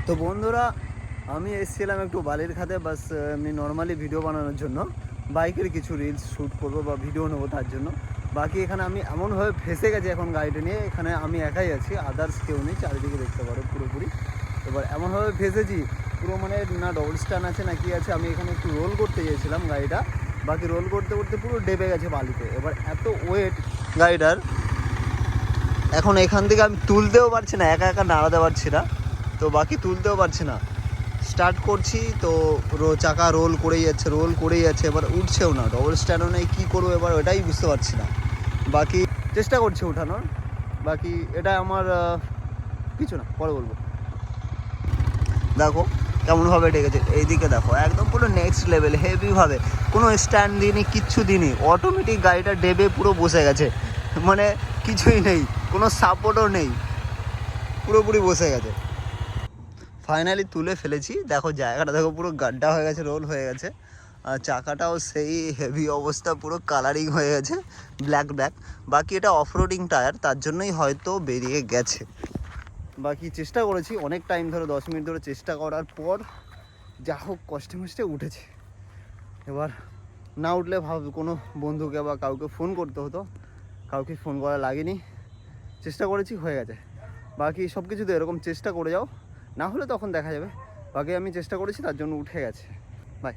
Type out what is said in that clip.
তো বন্ধুরা, আমি এসেছিলাম একটু বালির খাতে বাস এমনি নর্মালি ভিডিও বানানোর জন্য, বাইকের কিছু রিলস শ্যুট করবো বা ভিডিও নেবো তার জন্য। বাকি এখানে আমি এমনভাবে ফেসে গেছি এখন গাড়িটা নিয়ে, এখানে আমি একাই আছি, আদার্স কেউ নেই, চারিদিকে দেখতে পারো পুরোপুরি। এবার এমনভাবে ফেসেছি পুরো, মানে না ডবল স্ট্যান্ড আছে না কি আছে। আমি এখানে একটু রোল করতে গিয়েছিলাম গাড়িটা, বাকি রোল করতে করতে পুরো ডেবে গেছে বালিতে। এবার এত ওয়েট গাড়িটার, এখন এখান থেকে আমি তুলতেও পারছি না, একা একা নাড়াতে পারছি না, তো বাকি তুলতেও পারছি না। স্টার্ট করছি তো চাকা রোল করেই যাচ্ছে, এবার উঠছেও না, ডবল স্ট্যান্ডও নেই, কী করবো এবার ওটাই বুঝতে পারছি না। বাকি চেষ্টা করছি ওঠানোর, বাকি এটা আমার কিছু না, পরে বলবো। দেখো কেমনভাবে ডেকেছে, এইদিকে দেখো একদম পুরো নেক্সট লেভেল, হেভিভাবে, কোনো স্ট্যান্ড দিইনি, কিচ্ছু দিইনি, অটোমেটিক গাড়িটা ডেবে পুরো বসে গেছে, মানে কিছুই নেই, কোনো সাপোর্টও নেই, পুরোপুরি বসে গেছে। ফাইনালি তুলে ফেলেছি, দেখো জায়গাটা দেখো পুরো গাড্ডা হয়ে গেছে, রোল হয়ে গেছে, আর চাকাটাও সেই হেভি অবস্থা, পুরো কালারিং হয়ে গেছে ব্ল্যাক ব্ল্যাক। বাকি এটা অফরোডিং টায়ার, তার জন্যই হয়তো বেরিয়ে গেছে। বাকি চেষ্টা করেছি অনেক টাইম ধরে, 10 মিনিট ধরে চেষ্টা করার পর যা হোক কষ্টে মষ্টে উঠেছে। এবার না উঠলে কোনো বন্ধুকে বা কাউকে ফোন করতে হতো, কাউকে ফোন করা লাগেনি, চেষ্টা করেছি, হয়ে গেছে। বাকি সব কিছুতে এরকম চেষ্টা করে যাও, না হলে তখন দেখা যাবে। বাকি আমি চেষ্টা করেছি, তার জন্য উঠে গেছে। বাই।